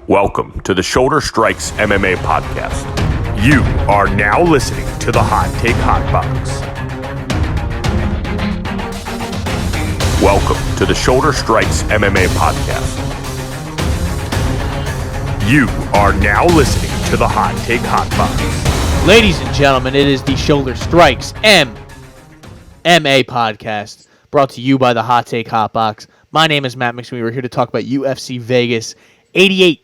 Welcome to the Shoulder Strikes MMA podcast. You are now listening to the Hot Take Hot Box. Welcome to the Shoulder Strikes MMA podcast. You are now listening to the Hot Take Hot Box. Ladies and gentlemen, it is the Shoulder Strikes MMA podcast, brought to you by the Hot Take Hot Box. My name is Matt McSweeney. We're here to talk about UFC Vegas 88.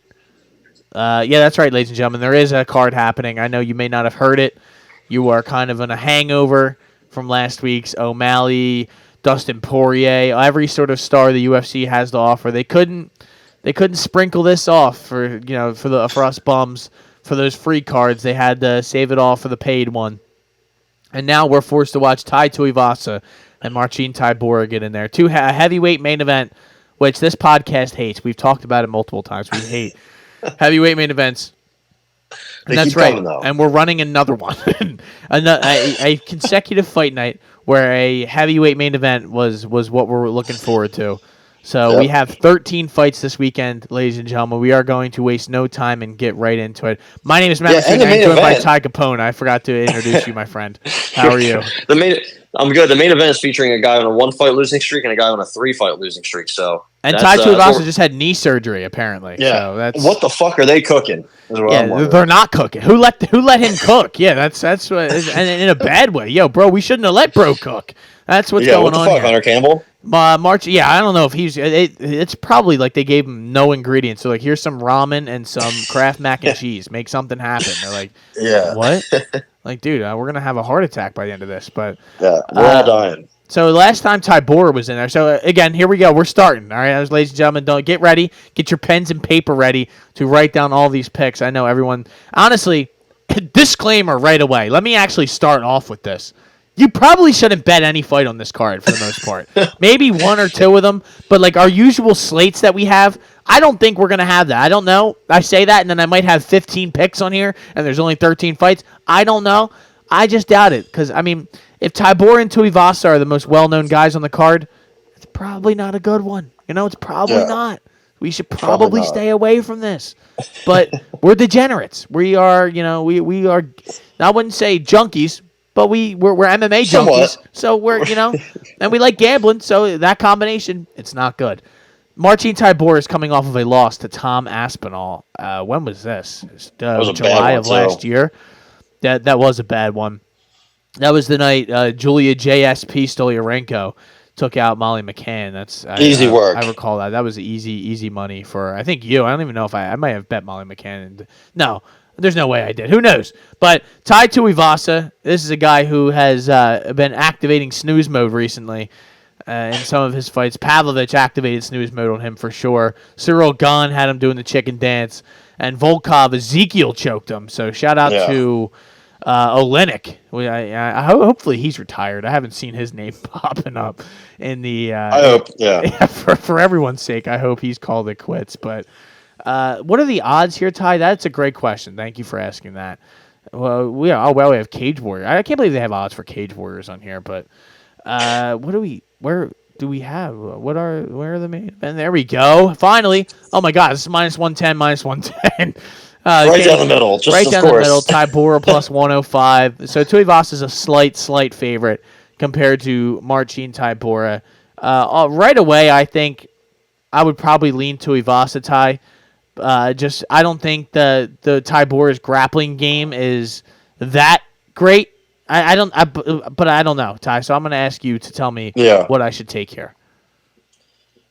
Yeah, that's right, ladies and gentlemen. There is a card happening. I know you may not have heard it. You are kind of on a hangover from last week's O'Malley, Dustin Poirier, every sort of star the UFC has to offer. They couldn't sprinkle this off for us bums for those free cards. They had to save it all for the paid one. And now we're forced to watch Tuivasa and Marcin Tybura get in there. A heavyweight main event, which this podcast hates. We've talked about it multiple times. We hate heavyweight main events. And that's right. And we're running another one. a consecutive fight night where a heavyweight main event was what we're looking forward to. So we have 13 fights this weekend, ladies and gentlemen. We are going to waste no time and get right into it. My name is Matt. I'm joined by Ty Capone. I forgot to introduce you, my friend. How are you? I'm good. The main event is featuring a guy on a 1-fight losing streak and a guy on a 3-fight losing streak. And Ty Tuivasa just had knee surgery, apparently. Yeah. So what the fuck are they cooking? They're not cooking. Who let him cook? Yeah, that's what, and in a bad way. Yo, bro, we shouldn't have let bro cook. That's what's going on. What the fuck, Hunter Campbell? Marcin, I don't know if he's. It's probably like they gave him no ingredients. So like, here's some ramen and some Kraft mac and cheese. Make something happen. They're like, what? Like, dude, we're gonna have a heart attack by the end of this. But we're all dying. So last time Tybura was in there. So again, here we go. We're starting. All right, ladies and gentlemen, don't get ready. Get your pens and paper ready to write down all these picks. I know everyone. Honestly, disclaimer right away. Let me actually start off with this. You probably shouldn't bet any fight on this card for the most part. Maybe one or two of them, but like our usual slates that we have, I don't think we're going to have that. I don't know. I say that, and then I might have 15 picks on here, and there's only 13 fights. I don't know. I just doubt it, because, I mean, if Tybura and Tuivasa are the most well-known guys on the card, it's probably not a good one. It's probably not. We should probably stay away from this. But we're degenerates. We are, we are, I wouldn't say junkies, but we're MMA junkies, so we're, and we like gambling, so that combination, it's not good. Marcin Tybura is coming off of a loss to Tom Aspinall. When was this? July of last year. That was a bad one. That was the night Julia JSP Stoliarenko took out Molly McCann. That's easy work. I recall that. That was easy money for, I think you. I don't even know if I might have bet Molly McCann. No. There's no way I did. Who knows? But Ty Tuivasa, this is a guy who has been activating snooze mode recently in some of his fights. Pavlovich activated snooze mode on him for sure. Cyril Gahn had him doing the chicken dance. And Volkov, Ezekiel choked him. So shout out to Olenek. Hopefully he's retired. I haven't seen his name popping up in the... I hope, for everyone's sake, I hope he's called it quits. But... what are the odds here, Ty? That's a great question. Thank you for asking that. Well, we have Cage Warrior. I can't believe they have odds for Cage Warriors on here, but where do we have? Where are the main event? There we go. Finally. Oh my God, this is -110, -110. Right down the middle. Right down the middle. Tybura plus 105. So Tuivasa is a slight favorite compared to Marcin Tybura. Right away, I think I would probably lean Tuivasa, Ty. I don't think the Tybura's grappling game is that great. But I don't know, Ty. So I'm going to ask you to tell me what I should take here.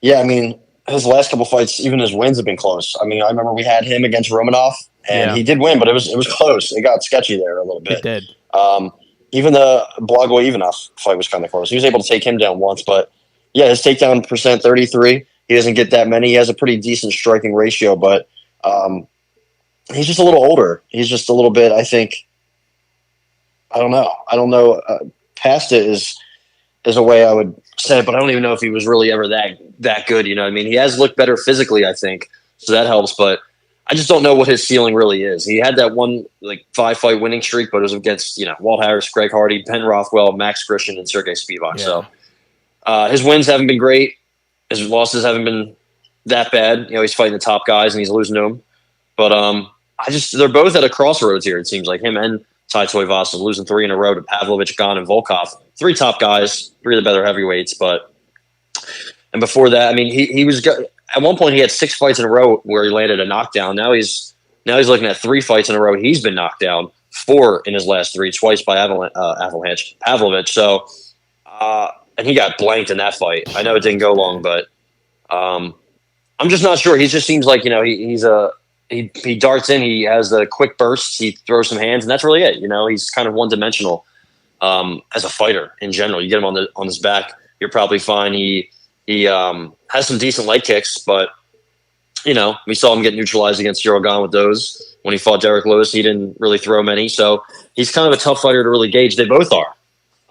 Yeah, I mean, his last couple fights, even his wins have been close. I mean, I remember we had him against Romanov, and he did win, but it was close. It got sketchy there a little bit. It did. Even the Blago Ivanov fight was kind of close. He was able to take him down once, but yeah, his takedown percent 33. He doesn't get that many. He has a pretty decent striking ratio, but he's just a little older. He's just a little bit, I think, I don't know. Past it is a way I would say it, but I don't even know if he was really ever that good. You know what I mean? He has looked better physically, I think, so that helps, but I just don't know what his ceiling really is. He had that one 5-fight winning streak, but it was against Walt Harris, Greg Hardy, Ben Rothwell, Max Christian, and Sergey Spivak. Yeah. So his wins haven't been great. His losses haven't been that bad. He's fighting the top guys and he's losing to them. But they're both at a crossroads here. It seems like him and Tai Tuivasa losing 3 in a row to Pavlovich, Gane, and Volkov. 3 top guys, 3 of the better heavyweights. And before that, I mean, he was at one point he had 6 fights in a row where he landed a knockdown. Now he's looking at 3 fights in a row. He's been knocked down 4 in his last 3, twice by Avalanche Pavlovich. So, and he got blanked in that fight. I know it didn't go long, but I'm just not sure. He just seems like he darts in. He has the quick bursts. He throws some hands, and that's really it. He's kind of one dimensional as a fighter in general. You get him on his back, you're probably fine. He has some decent leg kicks, but we saw him get neutralized against Cyril Gane with those. When he fought Derek Lewis, he didn't really throw many, so he's kind of a tough fighter to really gauge. They both are.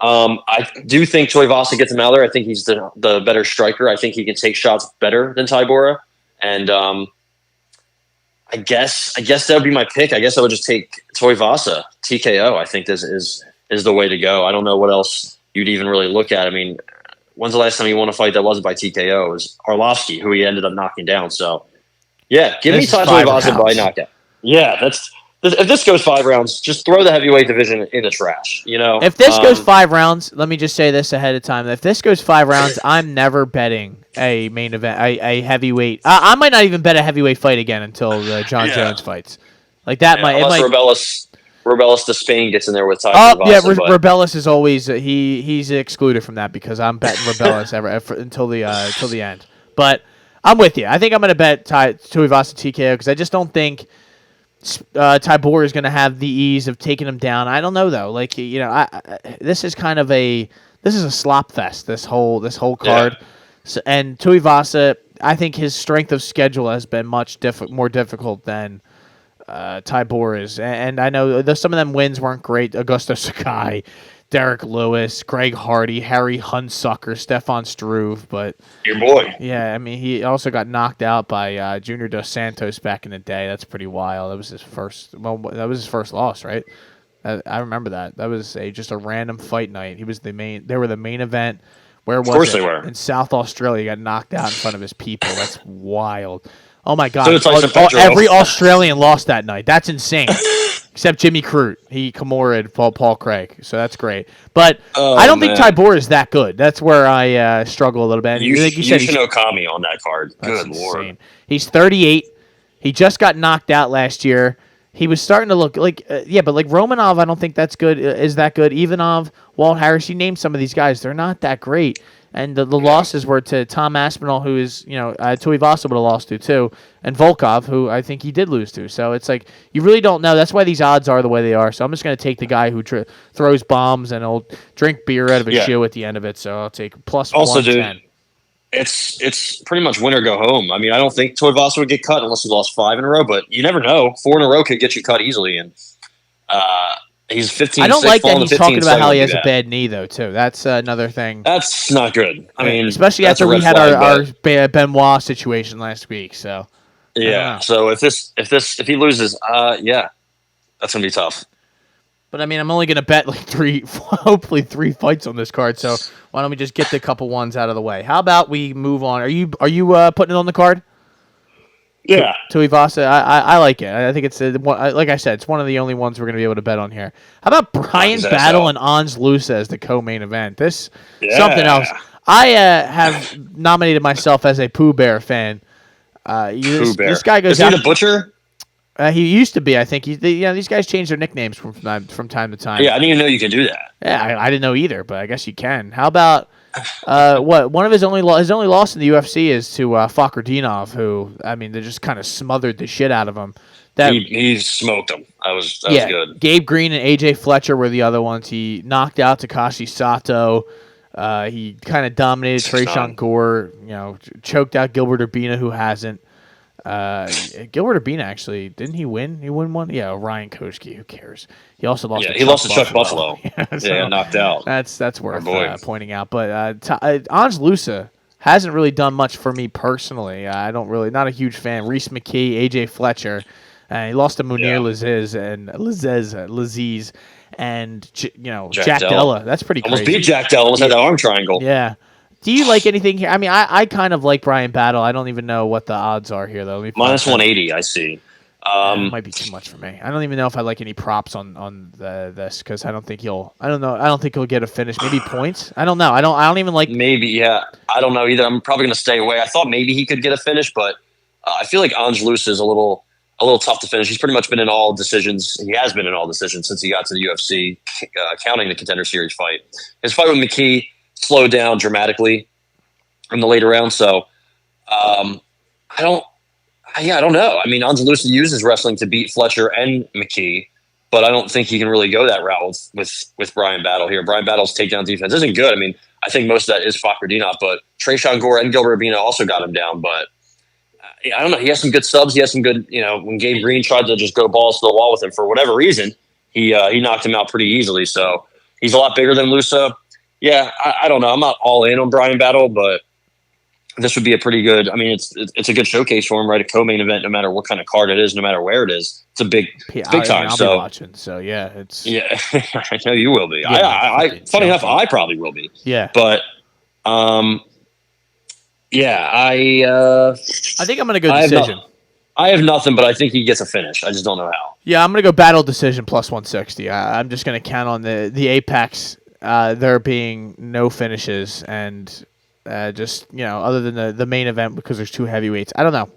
I do think Tuivasa gets him out there. I think he's the better striker. I think he can take shots better than Tybura, and I guess that would be my pick. I guess I would just take Tuivasa. TKO, I think is the way to go. I don't know what else you'd even really look at. I mean, when's the last time you won a fight that wasn't by TKO? It was Arlovsky, who he ended up knocking down. So, yeah, give me Tai Tuivasa by knockout. Yeah, if this goes 5 rounds, just throw the heavyweight division in the trash. If this goes 5 rounds, let me just say this ahead of time. If this goes 5 rounds, I'm never betting a main event, a heavyweight. I might not even bet a heavyweight fight again until the John Jones fights. Like that unless Rebellis to Spain gets in there with Tai Tuivasa. Yeah, Rebellis is always he's excluded from that because I'm betting Rebellis until the end. But I'm with you. I think I'm going to bet Tuivasa TKO because I just don't think Tybura is going to have the ease of taking him down. I don't know though. Like this is kind of a slop fest. This whole card, so, and Tuivasa, I think his strength of schedule has been much more difficult than Tybura is. And I know some of them wins weren't great. Augusto Sakai, Derek Lewis, Greg Hardy, Harry Hunsucker, Stefan Struve, but your boy. Yeah, I mean he also got knocked out by Junior Dos Santos back in the day. That's pretty wild. That was his first. Well, that was his first loss, right? I remember that. That was just a random fight night. He was the main. They were the main event. Where was it? Of course they were. In South Australia, he got knocked out in front of his people. That's wild. Oh my God! So every Australian lost that night. That's insane. Except Jimmy Crute. He Kimura Paul Craig. So that's great. But I don't think Tybura is that good. That's where I struggle a little bit. You should know Kami on that card. Good Lord. Insane. He's 38. He just got knocked out last year. He was starting to look like, but like Romanov, I don't think that's good. Is that good? Ivanov, Walt Harris, you name some of these guys. They're not that great. And the losses were to Tom Aspinall, who is, Tuivasa would have lost to too, and Volkov, who I think he did lose to. So it's like, you really don't know. That's why these odds are the way they are. So I'm just going to take the guy who throws bombs and will drink beer out of a shoe at the end of it. So I'll take plus also, 110. Dude, it's pretty much win or go home. I mean, I don't think Tuivasa would get cut unless he lost 5 in a row, but you never know. 4 in a row could get you cut easily. And he's 15. I don't like that he's talking about how he has a bad knee, though, too. That's another thing. That's not good. I mean, especially after we had our Benoit situation last week. So yeah. So if he loses, that's gonna be tough. But I mean, I'm only gonna bet like hopefully 3 fights on this card. So why don't we just get the couple ones out of the way? How about we move on? Are you putting it on the card? Yeah, Tuivasa, I like it. I think it's like I said, it's one of the only ones we're going to be able to bet on here. How about Brian Battle and Ons Lusa as the co-main event? This something else. I have nominated myself as a Pooh Bear fan. This guy goes. Is he the Butcher? He used to be. I think these guys change their nicknames from time to time. Yeah, I didn't even know you could do that. Yeah, I didn't know either, but I guess you can. How about? One of his only loss in the UFC is to Fakhretdinov, who they just kind of smothered the shit out of him. He smoked him. That was good. Gabe Green and AJ Fletcher were the other ones. He knocked out Takashi Sato. He kind of dominated Tresean Gore. Choked out Gilbert Urbina, who hasn't. Gilbert Urbina actually didn't he win? He won one. Yeah, Ryan Koski. Who cares? He also lost. Yeah, he lost to Chuck Buffalo. Knocked out. That's worth pointing out. But Ons Lusa hasn't really done much for me personally. I don't really, not a huge fan. Reese McKee, AJ Fletcher. He lost to Munir Laziz and Jack Della. That's pretty crazy. Almost beat Jack Della. Almost had that arm triangle. Yeah. Do you like anything here? I mean, I kind of like Brian Battle. I don't even know what the odds are here, though. Minus 180, I see. It might be too much for me. I don't even know if I like any props on this because I don't think he'll. I don't know. I don't think he'll get a finish. Maybe points. I don't know. I don't even like. Maybe, yeah. I don't know either. I'm probably going to stay away. I thought maybe he could get a finish, but I feel like Angelus is a little tough to finish. He's pretty much been in all decisions. He has been in all decisions since he got to the UFC, counting the Contender Series fight. His fight with McKee slowed down dramatically in the later round. So I don't know. I mean, Angelus uses wrestling to beat Fletcher and McKee, but I don't think he can really go that route with Brian Battle here. Brian Battle's takedown defense isn't good. I mean, I think most of that is Fakradinov, but Tresean Gore and Gilbert Urbina also got him down. But I don't know. He has some good subs. He has some good, when Gabe Green tried to just go balls to the wall with him for whatever reason, he knocked him out pretty easily. So he's a lot bigger than Lusa. Yeah, I don't know. I'm not all in on Brian Battle, but this would be a pretty good. I mean, it's a good showcase for him, right? A co-main event, no matter what kind of card it is, no matter where it is. It's a big time. I'll be watching. So yeah, I know you will be. Yeah, funny enough, I probably will be. Yeah, but yeah, I think I'm gonna go decision. I have nothing, but I think he gets a finish. I just don't know how. Yeah, I'm gonna go Battle decision plus 160. I'm just gonna count on the Apex. There being no finishes and. Just other than the main event because there's two heavyweights. I don't know.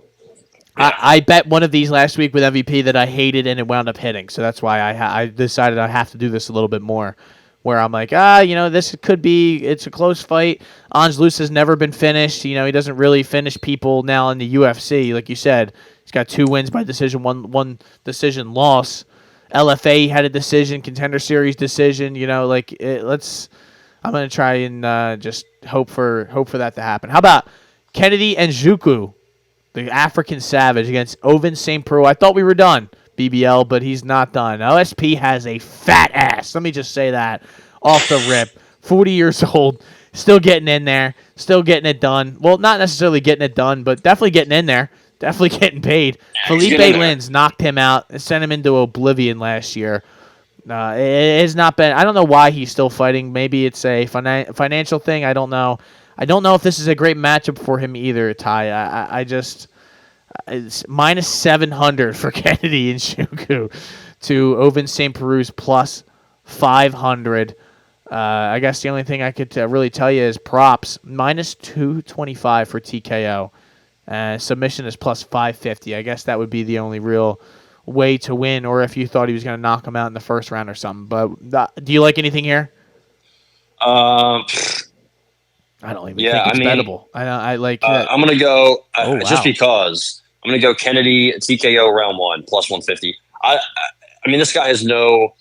Yeah. I bet one of these last week with MVP that I hated and it wound up hitting. So that's why I decided I have to do this a little bit more. Where I'm like, this could be. It's a close fight. Angelus has never been finished. He doesn't really finish people now in the UFC. Like you said, he's got 2 wins by decision, one decision loss. LFA had a decision, Contender Series decision. I'm gonna try and just hope for that to happen. How about Kennedy and Nzechukwu, the African Savage against Ovince St. Preux? I thought we were done, BBL, but he's not done. OSP has a fat ass. Let me just say that off the rip. 40 years old, still getting in there, still getting it done. Well, not necessarily getting it done, but definitely getting in there, definitely getting paid. Felipe Lins knocked him out and sent him into oblivion last year. It has not been. I don't know why he's still fighting. Maybe it's a financial thing. I don't know. I don't know if this is a great matchup for him either, Ty. I just it's minus 700 for Kennedy and Nzechukwu to Ovince St. Preux's plus 500. I guess the only thing I could really tell you is props minus 225 for TKO. Submission is plus 550. I guess that would be the only real way to win, or if you thought he was going to knock him out in the first round or something. But do you like anything here? I don't even think it's bettable. I like. I'm going to go just because I'm going to go Kennedy TKO round 1 plus 150. I mean, this guy has no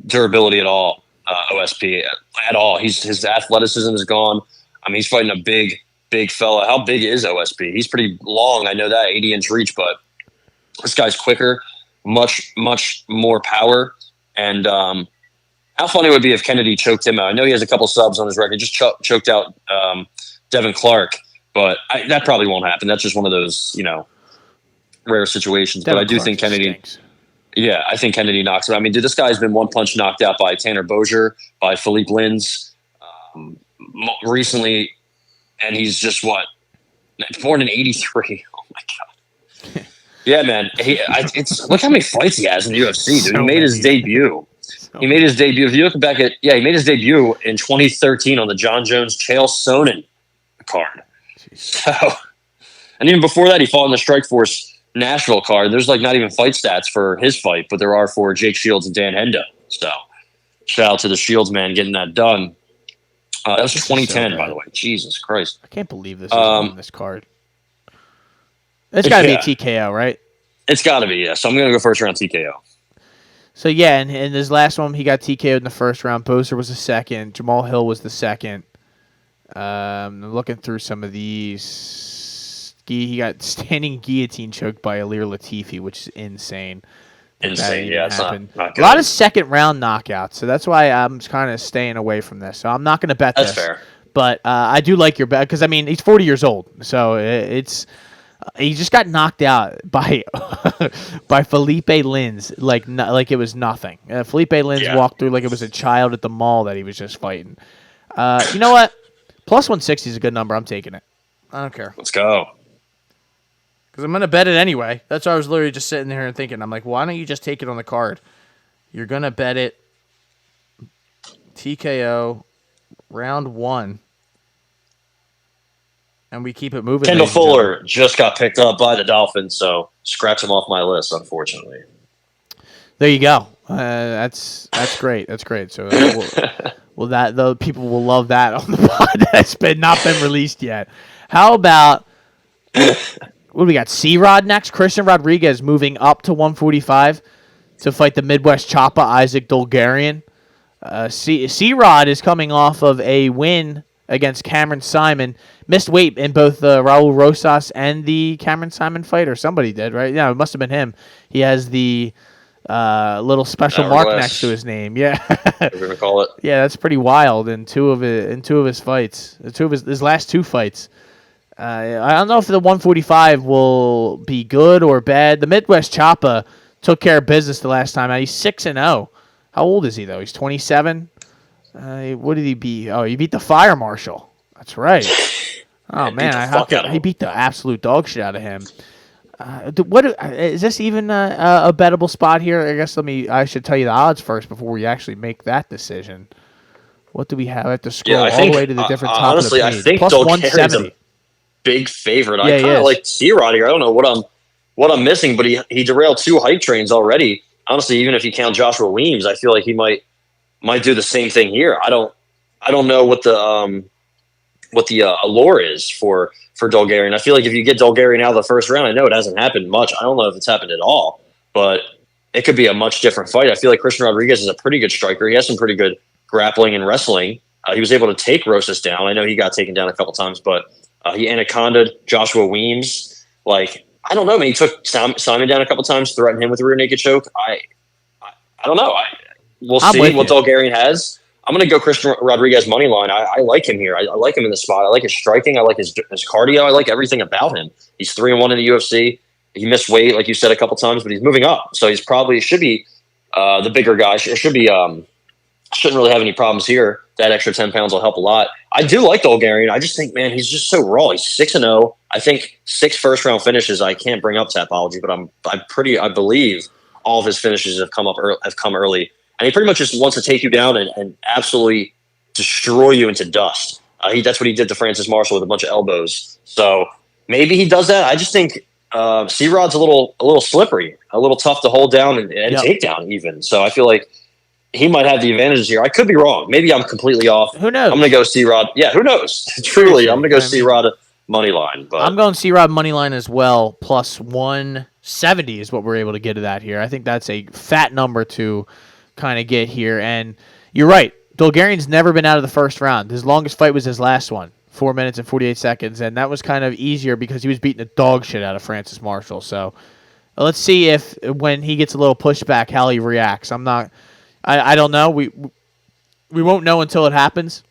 durability at all. OSP at all. His athleticism is gone. I mean, he's fighting a big fella. How big is OSP? He's pretty long. I know that 80-inch reach, but this guy's quicker, much more power. And how funny it would be if Kennedy choked him out. I know he has a couple subs on his record. Just choked out Devin Clark, but that probably won't happen. That's just one of those rare situations. Devin but I do Clark think Kennedy. Stinks. Yeah, I think Kennedy knocks him out. I mean, dude, this guy's been one punch knocked out by Tanner Bozier, by Philippe Lins recently, and he's just born in '83. Oh my god. Yeah, man. Look how many fights he has in the UFC, dude. He made his debut. He made his debut. If you look back he made his debut in 2013 on the John Jones Chael Sonnen card. So, and even before that, he fought in the Strikeforce Nashville card. There's not even fight stats for his fight, but there are for Jake Shields and Dan Hendo. So, shout out to the Shields man getting that done. That was 2010, by the way. Jesus Christ. I can't believe this is on this card. It's got to be a TKO, right? It's got to be, yeah. So I'm going to go first round TKO. So, yeah, and in his last one, he got TKO'd in the first round. Boser was the second. Jamal Hill was the second. Looking through some of these. He got standing guillotine choked by Alir Latifi, which is insane. Insane, yeah. It's not good. A lot of second-round knockouts, so that's why I'm kind of staying away from this. So I'm not going to bet this. That's fair. But I do like your bet because, I mean, he's 40 years old, so it's – he just got knocked out by Felipe Lins like it was nothing. Felipe Lins walked through like it was a child at the mall that he was just fighting. You know what? Plus 160 is a good number. I'm taking it. I don't care. Let's go. because I'm going to bet it anyway. That's why I was literally just sitting there and thinking. I'm like, why don't you just take it on the card? You're going to bet it TKO round 1. And we keep it moving. Kendall Fuller just got picked up by the Dolphins, so scratch him off my list, unfortunately. There you go. That's great. That's great. So the people will love that on the pod that's not been released yet. How about what do we got? C-Rod next. Christian Rodriguez moving up to 145 to fight the Midwest Choppa Isaac Dolgarian. C-Rod is coming off of a win against Cameron Simon. Missed weight in both the Raul Rosas and the Cameron Simon fight, or somebody did, right? Yeah, it must have been him. He has the little special mark next to his name. Yeah, we're gonna call it. Yeah, that's pretty wild. In two of his fights, his last 2 fights. I don't know if the 145 will be good or bad. The Midwest Choppa took care of business the last time. He's 6-0. How old is he though? He's 27. What did he beat? Oh, he beat the Fire Marshal. That's right. Oh man, he beat the absolute dog shit out of him. What is this even a bettable spot here? I guess I should tell you the odds first before we actually make that decision. What do we have at the scroll all the way to the different top honestly, of the page? I think Plus 170. A big favorite. I kind of like C-Rod here. I don't know what I'm missing, but he derailed 2 hype trains already. Honestly, even if you count Joshua Weems, I feel like he might do the same thing here. I don't know what the allure is for Dolgarian. I feel like if you get Dolgarian out of the first round, I know it hasn't happened much. I don't know if it's happened at all, but it could be a much different fight. I feel like Christian Rodriguez is a pretty good striker. He has some pretty good grappling and wrestling. He was able to take Rosas down. I know he got taken down a couple times, but he anaconda'd Joshua Weems. Like, I don't know, man. He took Simon down a couple times, threatened him with a rear naked choke. I don't know. We'll see what Dolgarian has. I'm going to go Christian Rodriguez money line. I like him here. I like him in the spot. I like his striking. I like his cardio. I like everything about him. He's 3-1 in the UFC. He missed weight, like you said, a couple times, but he's moving up. So he's should be the bigger guy. Shouldn't really have any problems here. That extra 10 pounds will help a lot. I do like Dolgarian. I just think, man, he's just so raw. He's 6-0. I think 6 first-round finishes. I can't bring up Tapology, but I believe all of his finishes have come early. And he pretty much just wants to take you down and absolutely destroy you into dust. That's what he did to Francis Marshall with a bunch of elbows. So maybe he does that. I just think C-Rod's a little slippery, a little tough to hold down and take down even. So I feel like he might have the advantages here. I could be wrong. Maybe I'm completely off. Who knows? I'm going to go C-Rod. Yeah, who knows? Truly, I'm going to go C-Rod money line. But I'm going C-Rod money line as well. Plus 170 is what we're able to get to that here. I think that's a fat number to kind of get here. And you're right. Dolgarian's never been out of the first round. His longest fight was his last one, 4 minutes and 48 seconds. And that was kind of easier because he was beating the dog shit out of Francis Marshall. So let's see if when he gets a little pushback, how he reacts. I don't know. We won't know until it happens.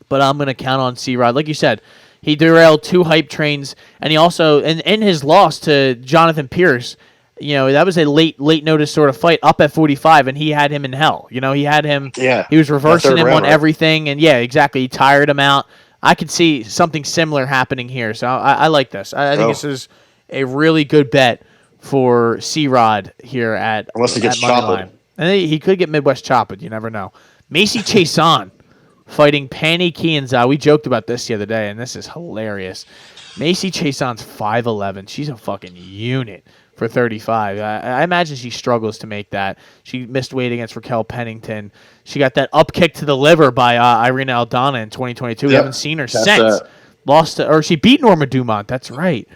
But I'm going to count on C-Rod. Like you said, he derailed 2 hype trains. And he also, in his loss to Jonathan Pierce, that was a late notice sort of fight up at 45, and he had him in hell. He had him. Yeah, he was reversing him on everything, and yeah, exactly. He tired him out. I could see something similar happening here, so I like this. I think this is a really good bet for C-Rod here at unless he gets chopped. And he could get Midwest chopped. You never know. Macy Chiasson fighting Pannie Kianzad. We joked about this the other day, and this is hilarious. Macy Chiasson's 5'11". She's a fucking unit for 35. I imagine she struggles to make that. She missed weight against Raquel Pennington. She got that up kick to the liver by Irina Aldana in 2022. We haven't seen her since. She beat Norma Dumont. That's right.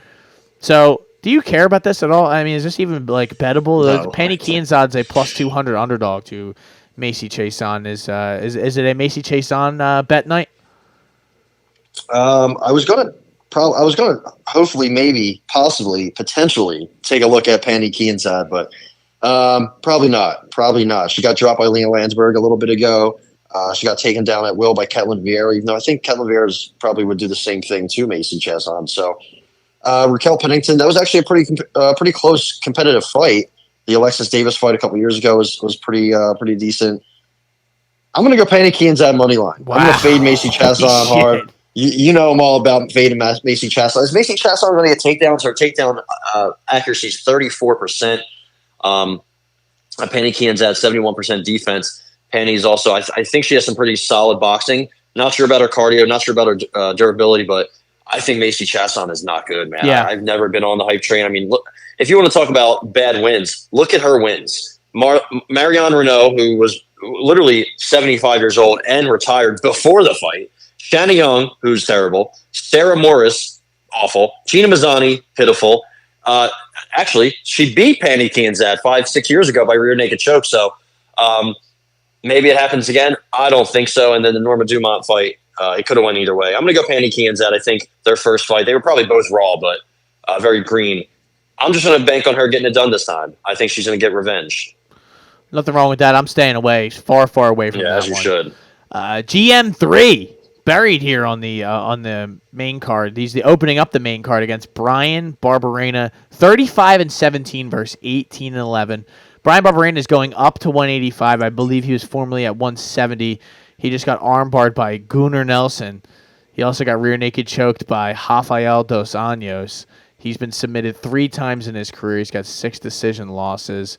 So, do you care about this at all? I mean, is this even bettable? No, Pannie Kianzad's a plus 200 underdog to Macy Chiasson. Is it a Macy Chiasson bet night? I was gonna hopefully, maybe, possibly, potentially take a look at Pannie Kianzad, but probably not. Probably not. She got dropped by Lena Landsberg a little bit ago. She got taken down at will by Ketlin Vieira, even though I think Ketlin Vieira probably would do the same thing to Macy Chiasson. So Raquel Pennington, that was actually a pretty close competitive fight. The Alexis Davis fight a couple years ago was pretty decent. I'm going to go Pannie Kianzad money line. Wow. I'm going to fade Macy Chiasson hard. You know I'm all about fading Macy Chasson. Is Macy Chasson going to get takedowns? Her takedown accuracy is 34%. Penny Kian's at 71% defense. Penny's also, I think she has some pretty solid boxing. Not sure about her cardio, not sure about her durability, but I think Macy Chasson is not good, man. Yeah. I've never been on the hype train. I mean, look, if you want to talk about bad wins, look at her wins. Marion Renault, who was literally 75 years old and retired before the fight. Shanna Young, who's terrible. Sarah Morris, awful. Gina Mazzani, pitiful. Actually, she beat Penny Kianzad 5-6 years ago by rear naked choke. So maybe it happens again. I don't think so. And then the Norma Dumont fight, it could have went either way. I'm going to go Penny Kianzad. I think their first fight, they were probably both raw, but very green. I'm just going to bank on her getting it done this time. I think she's going to get revenge. Nothing wrong with that. I'm staying away, far away from that one. Yeah, as you should. GM3 buried here on the main card. He's opening up the main card against Brian Barberena, 35-17 versus 18-11. Brian Barberena is going up to 185. I believe he was formerly at 170. He just got armbarred by Gunnar Nelson. He also got rear naked choked by Rafael dos Anjos. He's been submitted 3 times in his career. He's got 6 decision losses.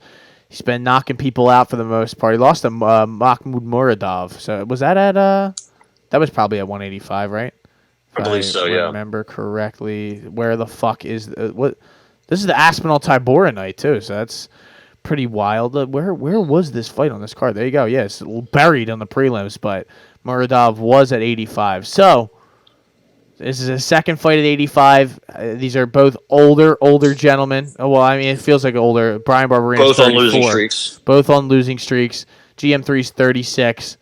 He's been knocking people out for the most part. He lost to Mahmoud Muradov. So was that at that was probably at 185, right? I believe so, yeah. Remember correctly. Where the fuck is what? This is the Aspinall Tybura night too, so that's pretty wild. Where was this fight on this card? There you go. Yes, buried on the prelims, but Muradov was at 85. So this is a second fight at 85. These are both older gentlemen. Oh, well, I mean, it feels like older. Brian Barberena both on losing streaks. Both on losing streaks. GM3's 36.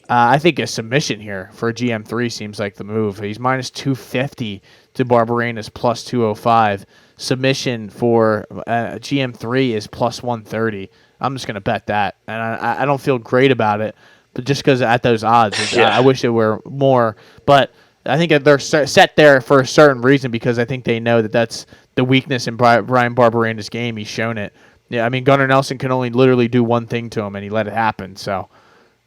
I think a submission here for GM3 seems like the move. He's minus 250 to Barberena's plus 205. Submission for GM3 is plus 130. I'm just going to bet that. And I don't feel great about it, but just because at those odds, I wish it were more. But I think they're set there for a certain reason because I think they know that that's the weakness in Brian Barberena's game. He's shown it. Yeah, I mean, Gunnar Nelson can only literally do one thing to him, and he let it happen. So,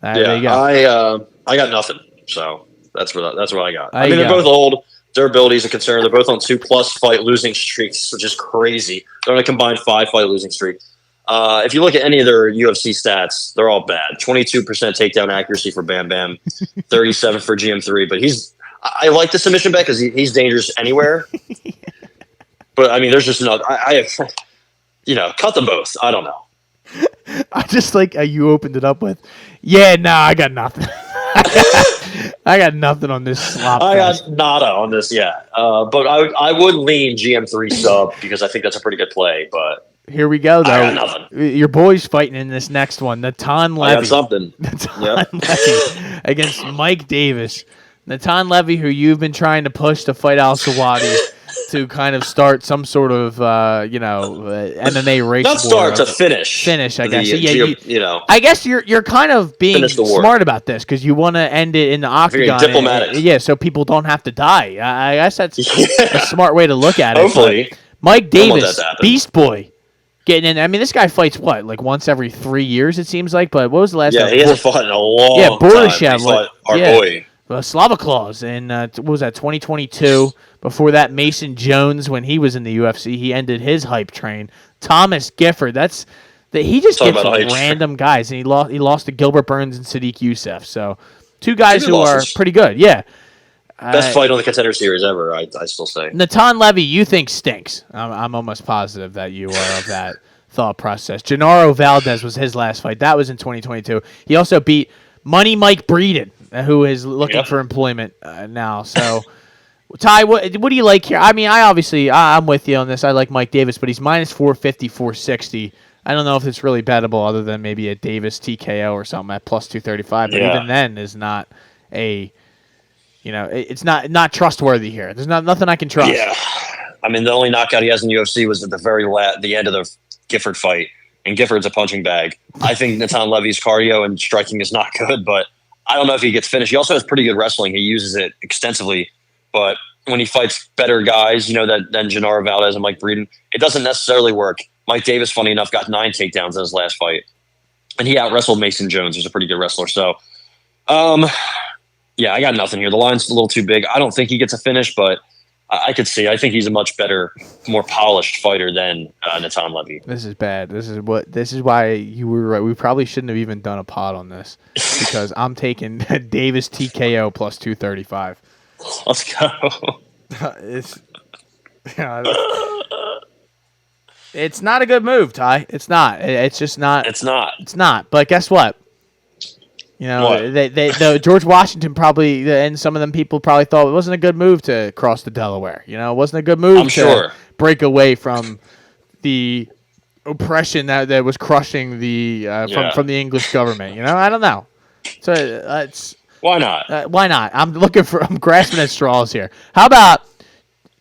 there you go. I got nothing. So that's what I got. I mean, they're both old. Durability is a concern. They're both on 2+ fight losing streaks, which is crazy. They're on a combined 5-fight losing streak. If you look at any of their UFC stats, they're all bad. 22% takedown accuracy for Bam Bam, 37 for GM3. But I like the submission bet because he's dangerous anywhere. But I mean, there's just cut them both. I don't know. I just like how you opened it up with, I got nothing. I got nothing on this slop. I got nada on this, yeah. But I would lean GM3 sub because I think that's a pretty good play. But here we go, though. I got nothing. Your boy's fighting in this next one. Natan Levy. I got something. Levy against Mike Davis. Natan Levy, who you've been trying to push to fight Al Sawadi to kind of start some sort of MMA race. Not start to finish. Finish, I guess. I guess you're kind of being smart about this because you want to end it in the octagon. Diplomatic. So people don't have to die. I guess that's a smart way to look at it. Hopefully, Mike Davis, Beast Boy, getting in. I mean, this guy fights like once every 3 years it seems like. But what was the last? Yeah, time? he hasn't fought in a long time. Bordashev, he fought our boy. Slava Claus in what was that 2022? Before that, Mason Jones when he was in the UFC, he ended his hype train. Thomas Gifford, he just gets random guys, and he lost to Gilbert Burns and Sadiq Youssef. So 2 guys who are pretty good. Yeah, best fight on the Contender Series ever. I still say. Natan Levy, you think stinks? I'm almost positive that you are of that thought process. Gennaro Valdez was his last fight. That was in 2022. He also beat Money Mike Breeden, who is looking for employment now. So, Ty, what do you like here? I mean, I'm with you on this. I like Mike Davis, but he's minus 450, 460. I don't know if it's really bettable other than maybe a Davis TKO or something at plus 235. But even then is not it's not trustworthy here. There's nothing I can trust. Yeah. I mean, the only knockout he has in the UFC was at the end of the Gifford fight. And Gifford's a punching bag. I think Natan Levy's cardio and striking is not good, but I don't know if he gets finished. He also has pretty good wrestling. He uses it extensively, but when he fights better guys, than Gennaro Valdez and Mike Breeden, it doesn't necessarily work. Mike Davis, funny enough, got 9 takedowns in his last fight, and he out-wrestled Mason Jones, who's a pretty good wrestler. So, Yeah, I got nothing here. The line's a little too big. I don't think he gets a finish, but I could see. I think he's a much better, more polished fighter than Natan Levy. This is bad. This is why you were right. We probably shouldn't have even done a pod on this because I'm taking Davis TKO plus 235. Let's go. It's not a good move, Ty. It's not. It's just not. It's not. It's not. But guess what? You know, George Washington probably, and some of them people probably thought it wasn't a good move to cross the Delaware. You know, it wasn't a good move to break away from the oppression that was crushing the from the English government. You know, I don't know. So it's why not? Why not? I'm grasping at straws here. How about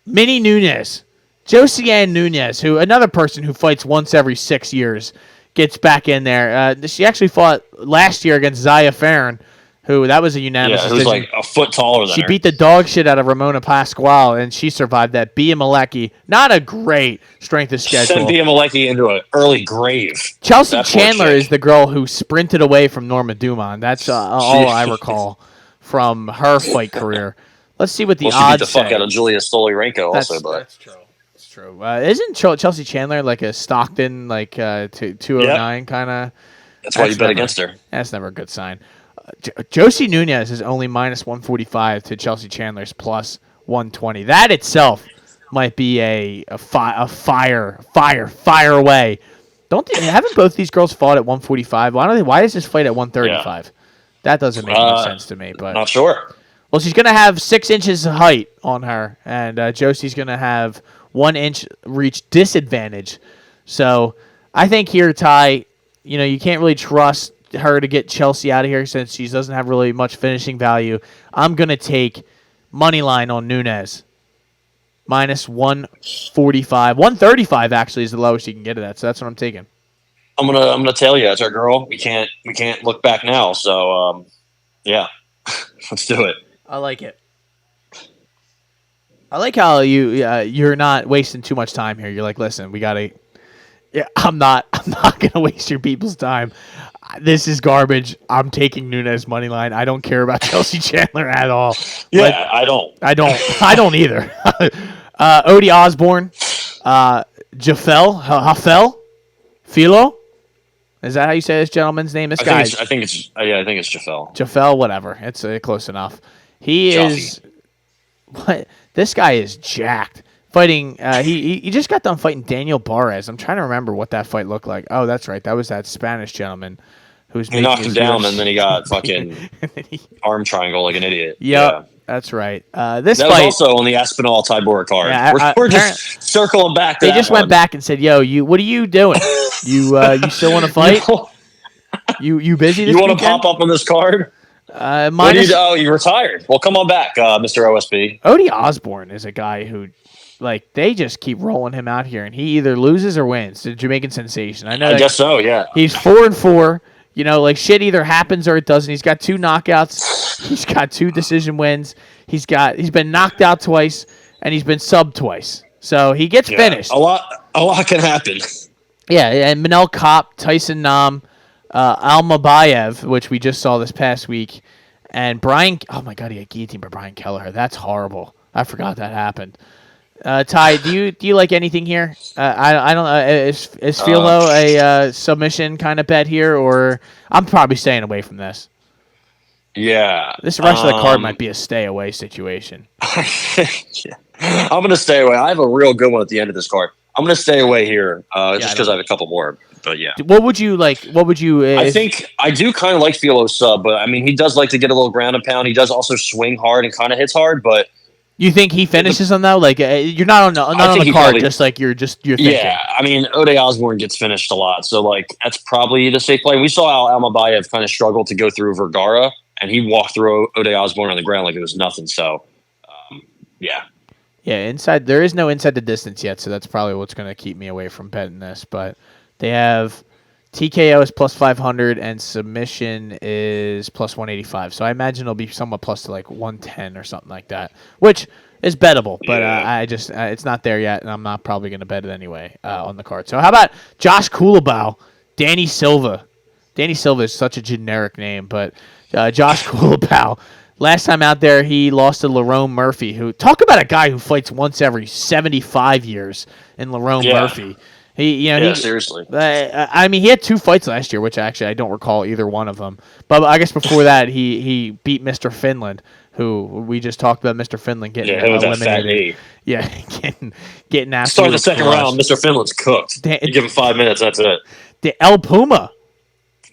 Mini Nunes, Josiane Nunes, another person who fights once every 6 years. Gets back in there. She actually fought last year against Zaya Farron, that was a unanimous decision. Who's like a foot taller than her. She beat the dog shit out of Ramona Pasquale, and she survived that. Bia Malecki, not a great strength of schedule. Sent Bia Malecki into an early grave. Chelsea Chandler is the girl who sprinted away from Norma Dumont. That's all I recall from her fight career. Let's see what the odds say. She beat the fuck out of Julia Stoliarenko also. That's true. True. Isn't Chelsea Chandler like a Stockton, like 209 kind of? That's why you bet against her. That's never a good sign. Josie Nunez is only minus 145 to Chelsea Chandler's plus 120. That itself might be a fire away. Haven't both these girls fought at 145? Why is this fight at 135? Yeah. That doesn't make any sense to me. But not sure. Well, she's gonna have 6 inches of height on her, and Josie's gonna have 1 inch reach disadvantage. So I think here, Ty, you can't really trust her to get Chelsea out of here since she doesn't have really much finishing value. I'm going to take money line on Nunes. Minus 145. 135 actually is the lowest you can get it at, so that's what I'm taking. I'm gonna tell you, it's our girl. We can't look back now. So yeah. Let's do it. I like it. I like how you're not wasting too much time here. You're like, listen, we gotta. Yeah, I'm not gonna waste your people's time. This is garbage. I'm taking Nunes money line. I don't care about Chelsea Chandler at all. Yeah, I don't. I don't either. Odie Osborne, Hafel, Philo. Is that how you say this gentleman's name? This guy. I think it's Jafel. Jafel, whatever. It's close enough. He is. What? This guy is jacked. Fighting, he just got done fighting Daniel Barres. I'm trying to remember what that fight looked like. Oh, that's right. That was that Spanish gentleman who's he knocked him down, and then he got fucking arm triangle like an idiot. Yep, yeah, that's right. This that fight was also on the Aspinall Tybura card. Yeah, we're just circling back. They just went back and said, "Yo, what are you doing? You still want to fight? You busy? This you want to pop up on this card?" You retired. Well, come on back, Mr. OSB. Odie Osborne is a guy who, they just keep rolling him out here, and he either loses or wins. The Jamaican sensation. I guess so. Yeah. He's 4-4. Shit either happens or it doesn't. He's got 2 knockouts. He's got 2 decision wins. He's been knocked out twice, and he's been subbed twice. So he gets finished. A lot can happen. Yeah, and Manel Kopp, Tyson Nam. Almabayev, which we just saw this past week, and Brian. Oh my God, he got guillotined by Brian Kelleher. That's horrible. I forgot that happened. Ty, do you like anything here? I don't know. Is Philo a submission kind of bet here, or I'm probably staying away from this. Yeah, this rest of the card might be a stay away situation. Yeah. I'm gonna stay away. I have a real good one at the end of this card. I'm gonna stay away here, just because I have a couple more. But yeah, what would you like? What would you? I think I do kind of like Philo's sub, but I mean, he does like to get a little ground and pound. He does also swing hard and kind of hits hard. But you think he finishes on though? You're not on the card, just like you're thinking. Yeah, I mean, Ode Osborne gets finished a lot, so that's probably the safe play. We saw Almabayev kind of struggle to go through Vergara, and he walked through Ode Osborne on the ground like it was nothing. So, yeah. Yeah, inside there is no inside the distance yet, so that's probably what's going to keep me away from betting this. But they have TKO is plus 500 and submission is plus 185. So I imagine it'll be somewhat plus to 110 or something like that, which is bettable. But I just it's not there yet, and I'm not probably going to bet it anyway on the card. So how about Josh Coulibaugh, Danny Silva? Danny Silva is such a generic name, but Josh Coulibaugh. Last time out there, he lost to Lerone Murphy, who talk about a guy who fights once every 75 years in Lerone Murphy. Seriously. I mean, he had 2 fights last year, which actually I don't recall either one of them. But I guess before that, he beat Mr. Finland, who we just talked about. Mr. Finland getting eliminated. Yeah, getting absolutely Start the second round. Mr. Finland's cooked. You give him 5 minutes. That's it. The El Puma.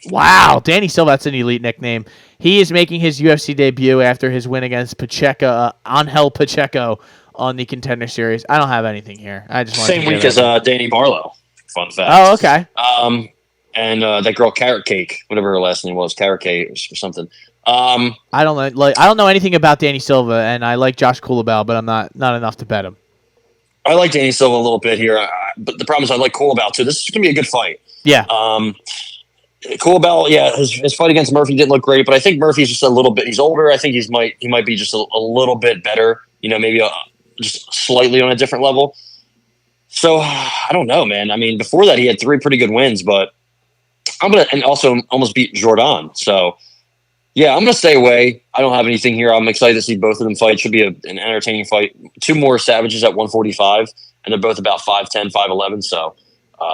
Wow, Danny Silva, that's an elite nickname. He is making his UFC debut after his win against Pacheco, Angel Pacheco, on the Contender Series. I don't have anything here. I just same week as Danny Barlow. Fun fact. Oh, okay. And that girl Carrot Cake, whatever her last name was, Carrot Cake or something. I don't know anything about Danny Silva, and I like Josh Coolabell, but I'm not enough to bet him. I like Danny Silva a little bit here, but the problem is I like Coolabell too. This is gonna be a good fight. Yeah. Coolabell, his fight against Murphy didn't look great, but I think Murphy's just a little bit. He's older. I think he might be just a little bit better. Maybe just slightly on a different level. So I don't know, man. I mean, before that he had 3 pretty good wins, but and also almost beat Jordan. So yeah, I'm gonna stay away. I don't have anything here. I'm excited to see both of them fight. Should be an entertaining fight. 2 more Savages at 145, and they're both about 5'10", 5'11", so.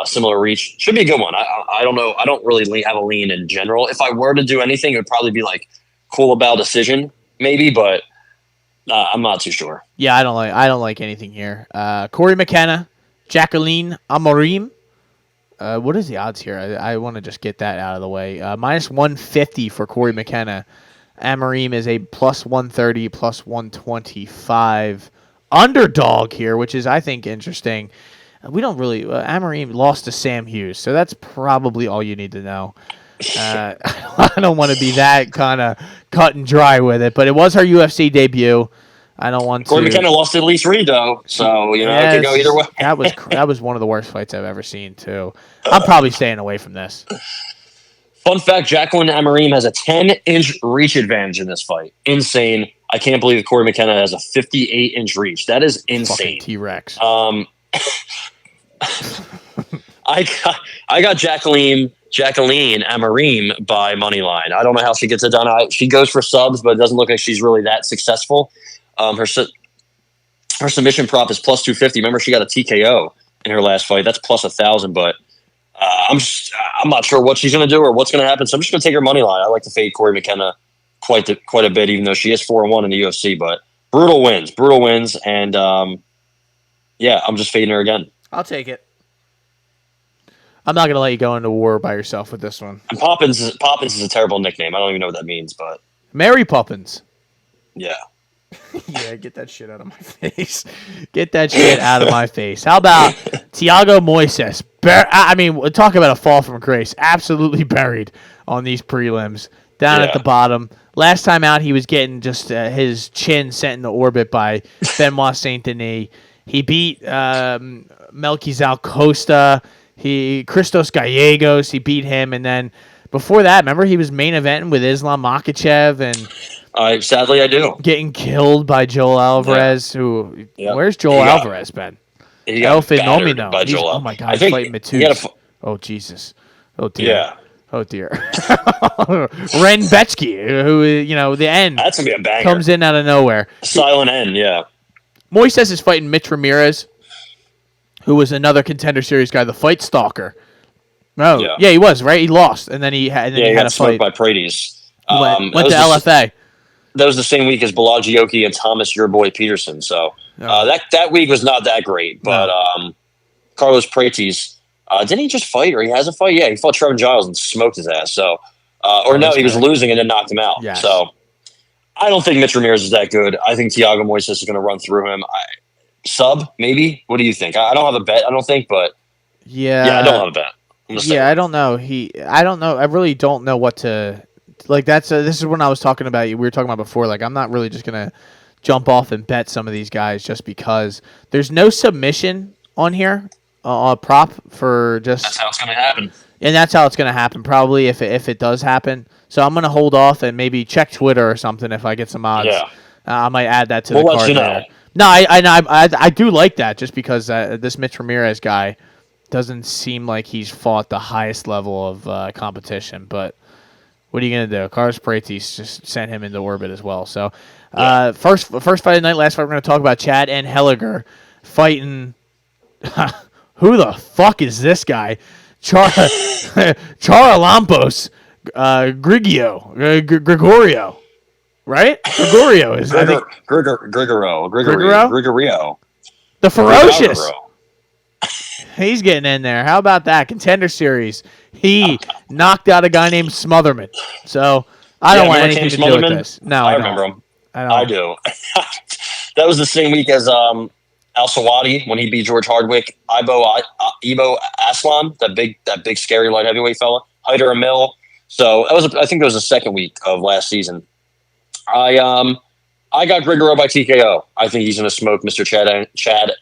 Similar reach. Should be a good one. I don't know. I don't really have a lean in general. If I were to do anything, it would probably be like Coolabell decision, maybe, but I'm not too sure. Yeah, I don't like anything here. Corey McKenna, Jacqueline Amorim. What is the odds here? I want to just get that out of the way. Minus 150 for Corey McKenna. Amorim is a plus 130, plus 125 underdog here, which is, I think, interesting. We don't really. Amorim lost to Sam Hughes, so that's probably all you need to know. I don't want to be that kind of cut and dry with it, but it was her UFC debut. I don't want Corey to. McKenna lost to Elise Reed, though, so it could go either way. that was one of the worst fights I've ever seen, too. I'm probably staying away from this. Fun fact: Jacqueline Amorim has a 10-inch reach advantage in this fight. Insane! I can't believe that Corey McKenna has a 58-inch reach. That is insane. Fucking T-Rex. I got Jacqueline Amorim by money line. I don't know how she gets it done. She goes for subs, but it doesn't look like she's really that successful. Her submission prop is plus 250. Remember, she got a TKO in her last fight. That's plus 1,000. But I'm not sure what she's going to do or what's going to happen. So I'm just going to take her money line. I like to fade Corey McKenna quite a bit, even though she is 4-1 in the UFC. But brutal wins, and I'm just fading her again. I'll take it. I'm not going to let you go into war by yourself with this one. And Poppins is a terrible nickname. I don't even know what that means, but Mary Poppins. Yeah. Yeah, get that shit out of my face. Get that shit out of my face. How about Thiago Moises? Talk about a fall from grace. Absolutely buried on these prelims. Down at the bottom. Last time out, he was getting just his chin sent into orbit by Benoit Saint Denis. He beat Melchizedek Costa. Christos Gallegos. He beat him, and then before that, remember he was main eventing with Islam Makhachev, and sadly I do. Getting killed by Joel Alvarez. Where's Joel Alvarez been? El Fenomeno. Oh my God, he's fighting Matus. Oh Jesus. Oh dear. Yeah. Oh dear. Ren Betsky, who the end. That's gonna be a banger. Comes in out of nowhere. Silent end, yeah. Moises is fighting Mitch Ramirez, who was another Contender Series guy, the Fight Stalker. Oh, yeah, he was, right? He lost, and then he had a fight. By Paredes. Went to LFA. That was the same week as Bilal Gioki and Thomas Your Boy Peterson. So that week was not that great. But Carlos Paredes, didn't he just fight, or he has a fight? Yeah, he fought Trevin Giles and smoked his ass. So, he was losing and then knocked him out. Yes. So I don't think Mitch Ramirez is that good. I think Thiago Moises is going to run through him. Sub, maybe? What do you think? I don't have a bet, I don't think, but yeah, I don't have a bet. I don't know. I don't know. I really don't know what to like. This is when I was talking about you. We were talking about before. Like, I'm not really just gonna jump off and bet some of these guys just because there's no submission on here. Prop for just. That's how it's gonna happen. And that's how it's gonna happen. Probably if it does happen. So I'm gonna hold off and maybe check Twitter or something if I get some odds. Yeah. I might add that to the card let you know. there. No, I do like that just because this Mitch Ramirez guy doesn't seem like he's fought the highest level of competition, but what are you going to do? Carlos Paredes just sent him into orbit as well. So, first fight of the night, last fight, we're going to talk about Chad and Helliger fighting. Who the fuck is this guy? Charalampos Gregorio, right? Gregorio is Gregorio. The Ferocious. He's getting in there. How about that? Contender Series. He knocked out a guy named Smotherman. So I don't want anything to do with this. No, I remember him. I do. That was the same week as Al Sawadi when he beat George Hardwick. Ibo Aslan, that big scary light heavyweight fella. Hyder Emil. So I think that was the second week of last season. I got Grigoro by TKO. I think he's going to smoke Mr. Chad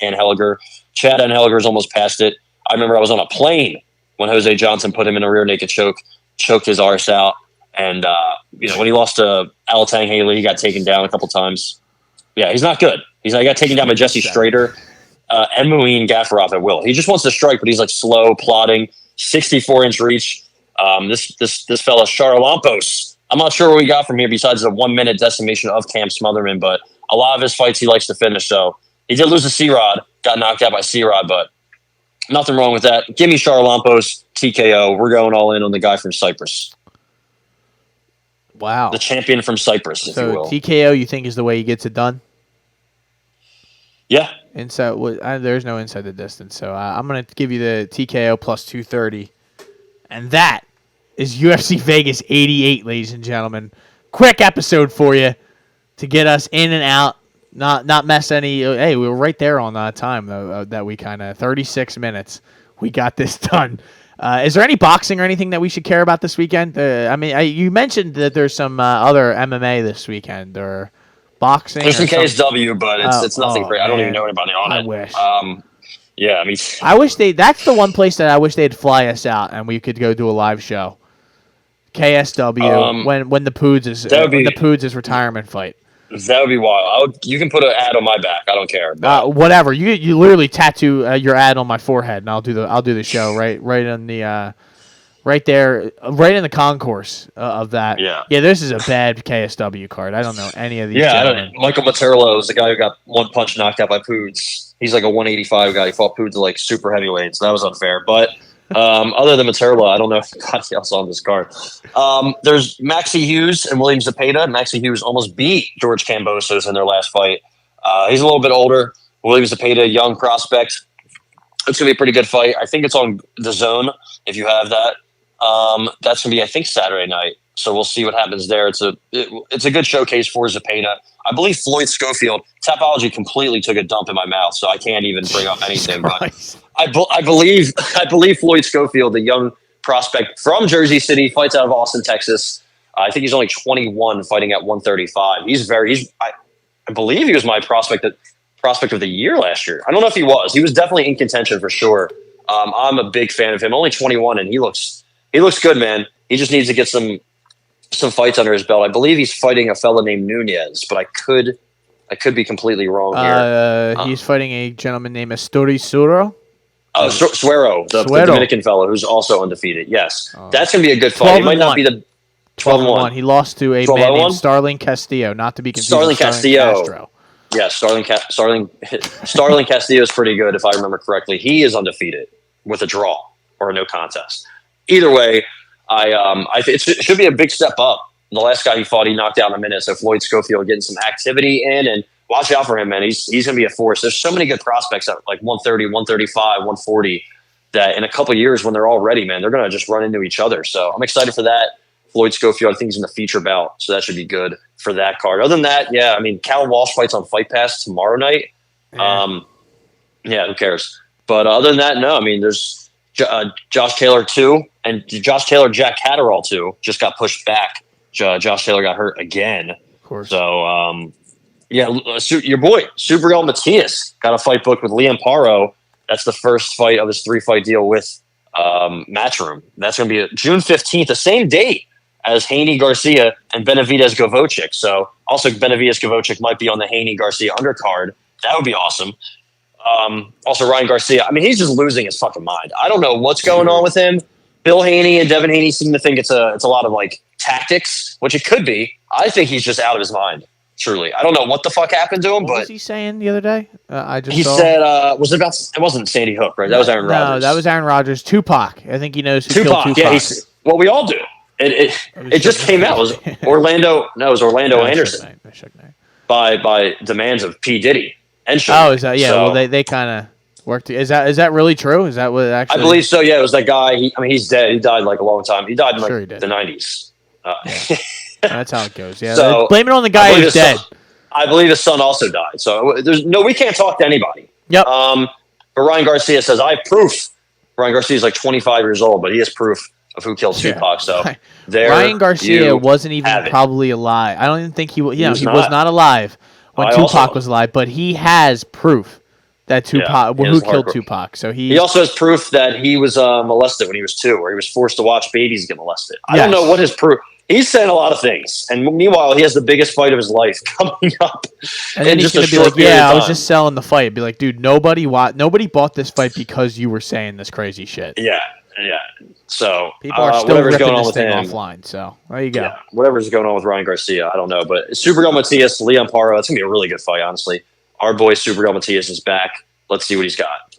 and Helliger. Chad and Helliger's almost past it. I remember I was on a plane when Jose Johnson put him in a rear naked choke, choked his arse out. And, when he lost to Alatang Haley, he got taken down a couple times. Yeah, he's not good. He got taken down by Jesse Strader and Muin Gaffarov at will. He just wants to strike, but he's like slow, plodding, 64-inch reach. This fella, Charalampos, I'm not sure what we got from here besides the 1 minute decimation of Cam Smotherman, but a lot of his fights he likes to finish. So he did lose to C-Rod, got knocked out by C-Rod, but nothing wrong with that. Give me Charalampos, TKO. We're going all in on the guy from Cyprus. Wow. The champion from Cyprus, if you will. So TKO, you think, is the way he gets it done? Yeah. There's no inside the distance, so I'm going to give you the TKO plus 230. And that is UFC Vegas 88, ladies and gentlemen. Quick episode for you to get us in and out, not mess any. Hey, we were right there on time, though, that we kind of 36 minutes. We got this done. Is there any boxing or anything that we should care about this weekend? You mentioned that there's some other MMA this weekend or boxing. There's some KSW, but it's nothing great. I don't even know anybody on it. I wish. Yeah, I wish that's the one place that I wish they'd fly us out and we could go do a live show. KSW when the Poods is retirement fight. That would be wild. You can put an ad on my back. I don't care. Whatever. You literally tattoo your ad on my forehead, and I'll do the show right on the right there, right in the concourse of that. Yeah. Yeah. This is a bad KSW card. I don't know any of these. Yeah. Michael Materlo is the guy who got one punch knocked out by Poods. He's like a 185 guy. He fought Poods like super heavyweight, so that was unfair. But other than Materlo, I don't know if anybody else on this card. There's Maxie Hughes and William Zepeda. Maxie Hughes almost beat George Kambosos in their last fight. He's a little bit older. William Zepeda, young prospect. It's going to be a pretty good fight. I think it's on the Zone, if you have that. That's going to be, I think, Saturday night. So we'll see what happens there. It's a good showcase for Zepeda. I believe Floyd Schofield, Tapology completely took a dump in my mouth, so I can't even bring up anything. But I believe Floyd Schofield, the young prospect from Jersey City, fights out of Austin, Texas. I think he's only 21, fighting at 135. I believe he was my prospect of the year last year. I don't know if he was. He was definitely in contention for sure. I'm a big fan of him. Only 21, and he looks good, man. He just needs to get some fights under his belt. I believe he's fighting a fella named Nunez, but I could be completely wrong here. He's fighting a gentleman named Suero. Suero, the Dominican fellow who's also undefeated. Yes, that's going to be a good fight. It might not be the 12-1. He lost to a man named Starling Castillo, not to be confused with Castillo. Castro. Yeah, Starling Castillo is pretty good, if I remember correctly. He is undefeated with a draw or a no contest. Either way, I think it should be a big step up. The last guy he fought, he knocked out in a minute. So Floyd Schofield getting some activity in, and watch out for him, man. He's going to be a force. There's so many good prospects at like 130, 135, 140 that in a couple of years when they're all ready, man, they're going to just run into each other. So I'm excited for that. Floyd Schofield, I think he's in the feature bout, so that should be good for that card. Other than that, yeah, I mean, Callum Walsh fights on Fight Pass tomorrow night. Yeah, who cares? But other than that, no. I mean, there's Josh Taylor 2 and Josh Taylor Jack Catterall 2 just got pushed back. Josh Taylor got hurt again. Of course. So, your boy, Subriel Matias, got a fight booked with Liam Paro. That's the first fight of his 3-fight deal with Matchroom. That's going to be June 15th, the same date as Haney Garcia and Benavidez Govocic. So also Benavidez Govocic might be on the Haney Garcia undercard. That would be awesome. Also Ryan Garcia. I mean, he's just losing his fucking mind. I don't know what's going on with him. Bill Haney and Devin Haney seem to think it's a lot of like tactics, which it could be. I think he's just out of his mind. Truly, I don't know what the fuck happened to him. What but was he saying the other day? he said, "Was it about? It wasn't Sandy Hook, right? That was Aaron Rodgers. No, that was Aaron Rodgers. Tupac. I think he knows who killed Tupac. Yeah, well, we all do. It just came out. It was Orlando? No, it was Orlando Anderson by demands of P Diddy and Suge. Oh, is that so, well? They kind of worked. Is that really true? Is that what actually? I believe so. Yeah, it was that guy. He's dead. He died like a long time. He died in like the 90s. Yeah. That's how it goes. Yeah. So, blame it on the guy who's dead. I believe his son also died. So we can't talk to anybody. Yep. But Ryan Garcia says, I have proof. Ryan Garcia is like 25 years old, but he has proof of who killed Tupac. So Ryan Garcia wasn't even probably alive. I don't even think he was. He was not alive when Tupac was alive, but he has proof that Tupac who killed Tupac. So he also has proof that he was molested when he was 2, or he was forced to watch babies get molested. I don't know what his proof. He's saying a lot of things, and meanwhile, he has the biggest fight of his life coming up. And then he's going to be like, "Yeah, I was just selling the fight." Be like, "Dude, nobody bought this fight because you were saying this crazy shit." Yeah. So people are still ripping this thing offline. So there you go. Yeah, whatever's going on with Ryan Garcia, I don't know, but Supergal Matias, Leon Paro, it's gonna be a really good fight. Honestly, our boy Supergal Matias is back. Let's see what he's got.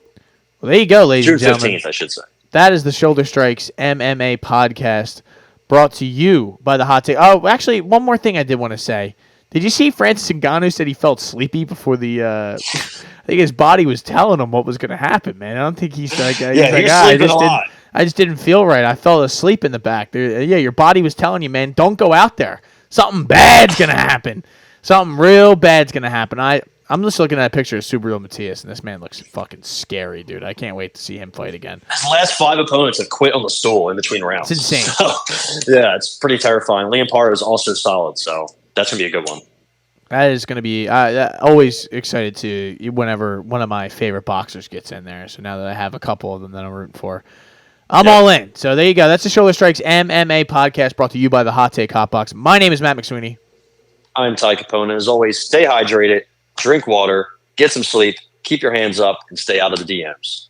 Well, there you go, ladies and gentlemen. June 15th, I should say. That is the Shoulder Strikes MMA podcast. Brought to you by the Hot Take. Oh, actually, one more thing I did want to say. Did you see Francis Ngannou said he felt sleepy before the? I think his body was telling him what was going to happen. Man, I don't think he's like. I just didn't feel right. I fell asleep in the back. Your body was telling you, man, don't go out there. Something bad's going to happen. Something real bad's going to happen. I'm just looking at a picture of Supergal Matias, and this man looks fucking scary, dude. I can't wait to see him fight again. His last 5 opponents have quit on the stool in between rounds. It's insane. So, yeah, it's pretty terrifying. Liam Parr is also solid, so that's going to be a good one. That is going to be always excited to whenever one of my favorite boxers gets in there. So now that I have a couple of them that I'm rooting for, I'm all in. So there you go. That's the Shoulder Strikes MMA podcast brought to you by the Hot Take Hot Box. My name is Matt McSweeney. I'm Ty Capone. As always, stay hydrated. Drink water, get some sleep, keep your hands up, and stay out of the DMs.